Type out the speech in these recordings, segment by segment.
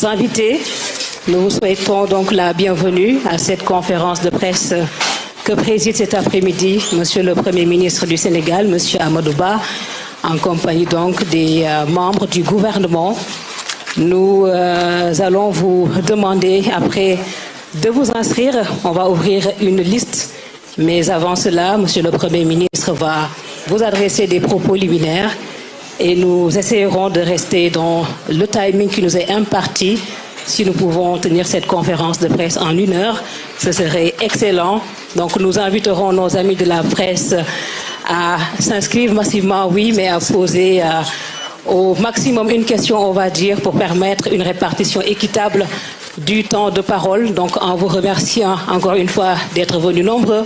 nos invités. Nous vous souhaitons donc la bienvenue à cette conférence de presse que préside cet après-midi Monsieur le Premier ministre du Sénégal, Monsieur Amadou Ba, en compagnie donc des membres du gouvernement. Nous allons vous demander après de vous inscrire. On va ouvrir une liste, mais avant cela, Monsieur le Premier ministre va vous adresser des propos liminaires et nous essayerons de rester dans le timing qui nous est imparti. Si nous pouvons tenir cette conférence de presse en 1 heure, ce serait excellent. Donc nous inviterons nos amis de la presse à s'inscrire massivement, oui, mais à poser au maximum une question, on va dire, pour permettre une répartition équitable du temps de parole. Donc en vous remerciant encore une fois d'être venus nombreux,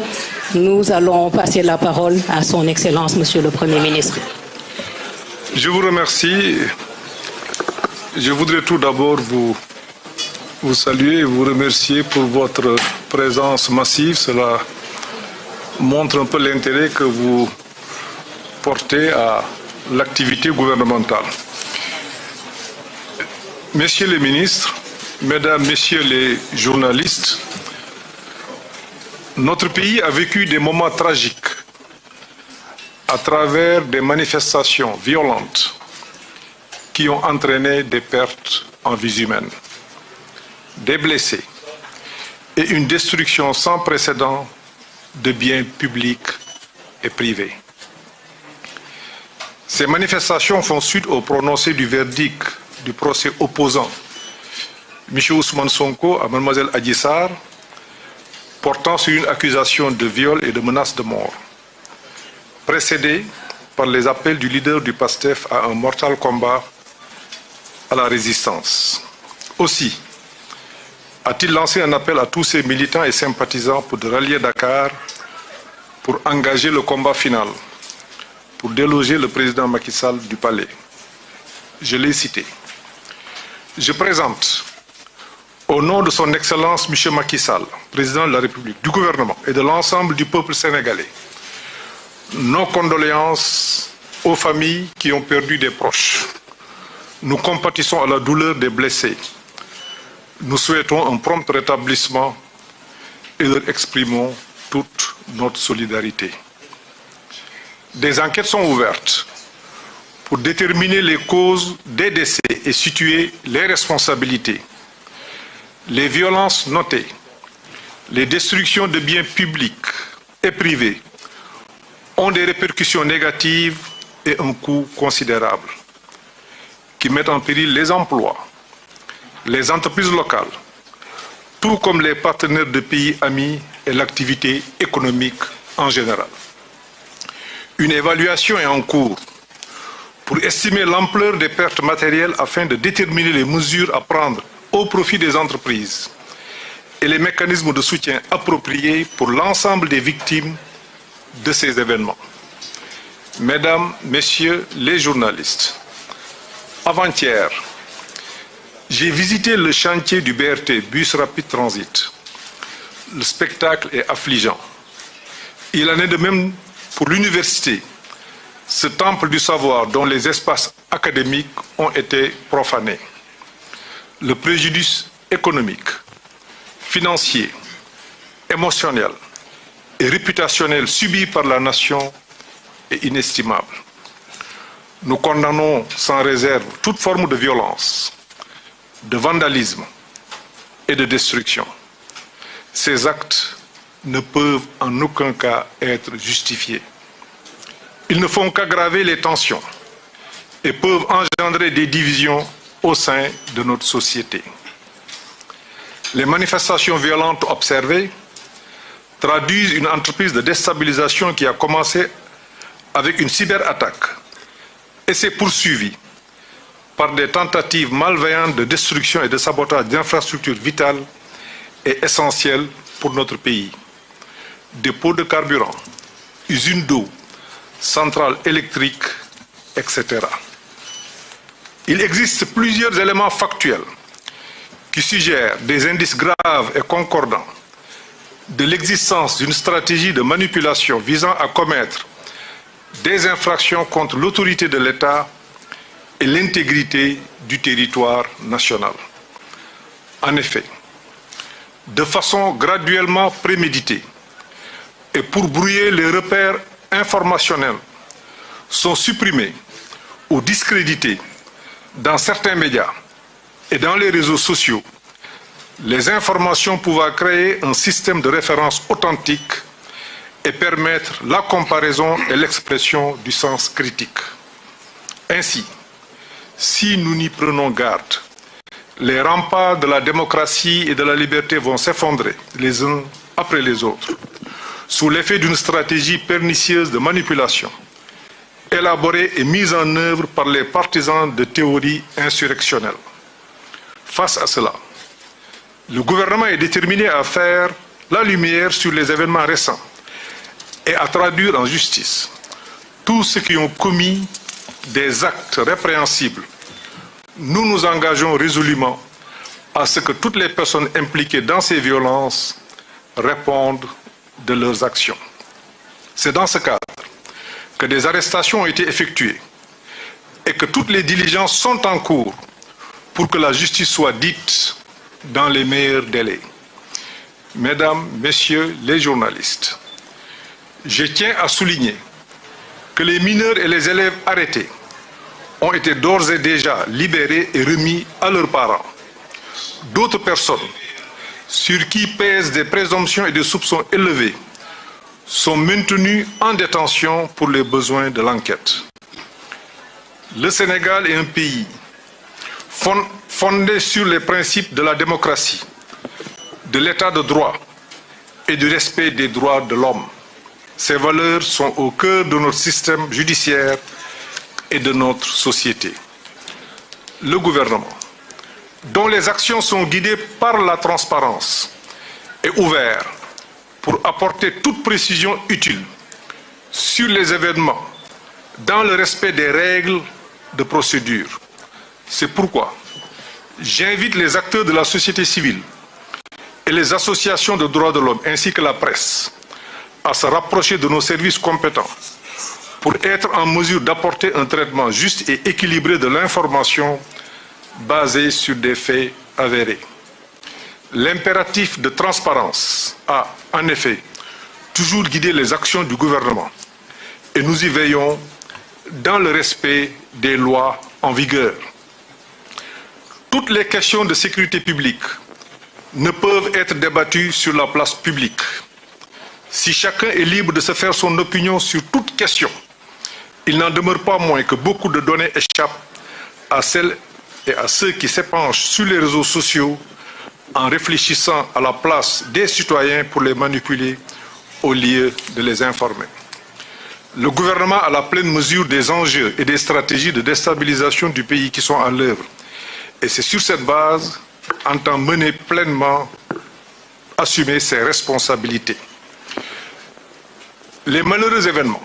nous allons passer la parole à son Excellence, Monsieur le Premier ministre. Je vous remercie. Je voudrais tout d'abord vous saluer et vous remercier pour votre présence massive. Cela montre un peu l'intérêt que vous portez à l'activité gouvernementale. Messieurs les ministres, Mesdames, Messieurs les journalistes, notre pays a vécu des moments tragiques à travers des manifestations violentes qui ont entraîné des pertes en vies humaines, des blessés et une destruction sans précédent de biens publics et privés. Ces manifestations font suite au prononcé du verdict du procès opposant M. Ousmane Sonko à Mlle Adji Sarr portant sur une accusation de viol et de menace de mort, précédé par les appels du leader du PASTEF à un mortal combat à la résistance. Aussi, a-t-il lancé un appel à tous ses militants et sympathisants pour de rallier Dakar pour engager le combat final, pour déloger le président Macky Sall du palais. Je l'ai cité. Je présente, au nom de son Excellence M. Macky Sall, président de la République, du gouvernement et de l'ensemble du peuple sénégalais, nos condoléances aux familles qui ont perdu des proches. Nous compatissons à la douleur des blessés. Nous souhaitons un prompt rétablissement et leur exprimons toute notre solidarité. Des enquêtes sont ouvertes pour déterminer les causes des décès et situer les responsabilités. Les violences notées, les destructions de biens publics et privés ont des répercussions négatives et un coût considérable qui mettent en péril les emplois, les entreprises locales, tout comme les partenaires de pays amis et l'activité économique en général. Une évaluation est en cours pour estimer l'ampleur des pertes matérielles afin de déterminer les mesures à prendre au profit des entreprises et les mécanismes de soutien appropriés pour l'ensemble des victimes de ces événements. Mesdames, Messieurs les journalistes, avant-hier, j'ai visité le chantier du BRT, Bus Rapid Transit. Le spectacle est affligeant. Il en est de même pour l'université, ce temple du savoir dont les espaces académiques ont été profanés. Le préjudice économique, financier, émotionnel et réputationnel subi par la nation est inestimable. Nous condamnons sans réserve toute forme de violence, de vandalisme et de destruction. Ces actes ne peuvent en aucun cas être justifiés. Ils ne font qu'aggraver les tensions et peuvent engendrer des divisions au sein de notre société. Les manifestations violentes observées traduisent une entreprise de déstabilisation qui a commencé avec une cyberattaque et s'est poursuivie par des tentatives malveillantes de destruction et de sabotage d'infrastructures vitales et essentielles pour notre pays. Dépôts de carburant, usines d'eau, centrales électriques, etc. Il existe plusieurs éléments factuels qui suggèrent des indices graves et concordants de l'existence d'une stratégie de manipulation visant à commettre des infractions contre l'autorité de l'État et l'intégrité du territoire national. En effet, de façon graduellement préméditée et pour brouiller les repères informationnels, sont supprimés ou discrédités dans certains médias et dans les réseaux sociaux les informations pouvant créer un système de référence authentique et permettre la comparaison et l'expression du sens critique. Ainsi, si nous n'y prenons garde, les remparts de la démocratie et de la liberté vont s'effondrer les uns après les autres, sous l'effet d'une stratégie pernicieuse de manipulation, élaborée et mise en œuvre par les partisans de théories insurrectionnelles. Face à cela, le gouvernement est déterminé à faire la lumière sur les événements récents et à traduire en justice tous ceux qui ont commis des actes répréhensibles. Nous nous engageons résolument à ce que toutes les personnes impliquées dans ces violences répondent de leurs actions. C'est dans ce cadre que des arrestations ont été effectuées et que toutes les diligences sont en cours pour que la justice soit dite dans les meilleurs délais. Mesdames, Messieurs les journalistes, je tiens à souligner que les mineurs et les élèves arrêtés ont été d'ores et déjà libérés et remis à leurs parents. D'autres personnes, sur qui pèsent des présomptions et des soupçons élevés, sont maintenues en détention pour les besoins de l'enquête. Le Sénégal est un pays fondé sur les principes de la démocratie, de l'état de droit et du respect des droits de l'homme. Ces valeurs sont au cœur de notre système judiciaire et de notre société. Le gouvernement, dont les actions sont guidées par la transparence, est ouvert pour apporter toute précision utile sur les événements dans le respect des règles de procédure. C'est pourquoi j'invite les acteurs de la société civile et les associations de droits de l'homme ainsi que la presse à se rapprocher de nos services compétents pour être en mesure d'apporter un traitement juste et équilibré de l'information basée sur des faits avérés. L'impératif de transparence a, en effet, toujours guidé les actions du gouvernement et nous y veillons dans le respect des lois en vigueur. Toutes les questions de sécurité publique ne peuvent être débattues sur la place publique. Si chacun est libre de se faire son opinion sur toute question, il n'en demeure pas moins que beaucoup de données échappent à celles et à ceux qui s'épanchent sur les réseaux sociaux en réfléchissant à la place des citoyens pour les manipuler au lieu de les informer. Le gouvernement a la pleine mesure des enjeux et des stratégies de déstabilisation du pays qui sont à l'œuvre. Et c'est sur cette base entend mener pleinement, assumer ses responsabilités. Les malheureux événements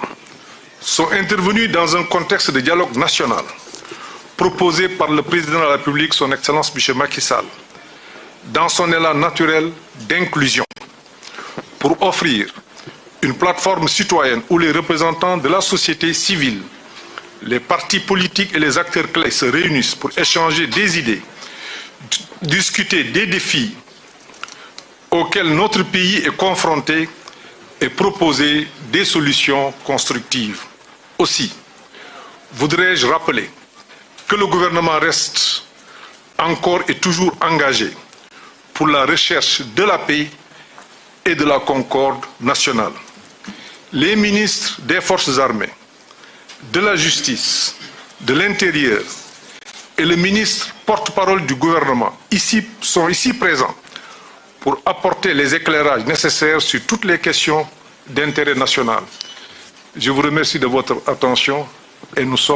sont intervenus dans un contexte de dialogue national proposé par le président de la République, son Excellence M. Macky Sall, dans son élan naturel d'inclusion, pour offrir une plateforme citoyenne où les représentants de la société civile, les partis politiques et les acteurs clés se réunissent pour échanger des idées, discuter des défis auxquels notre pays est confronté et proposer des solutions constructives. Aussi, voudrais-je rappeler que le gouvernement reste encore et toujours engagé pour la recherche de la paix et de la concorde nationale. Les ministres des Forces armées, de la Justice, de l'Intérieur et le ministre porte-parole du gouvernement sont ici présents pour apporter les éclairages nécessaires sur toutes les questions d'intérêt national. Je vous remercie de votre attention et nous sommes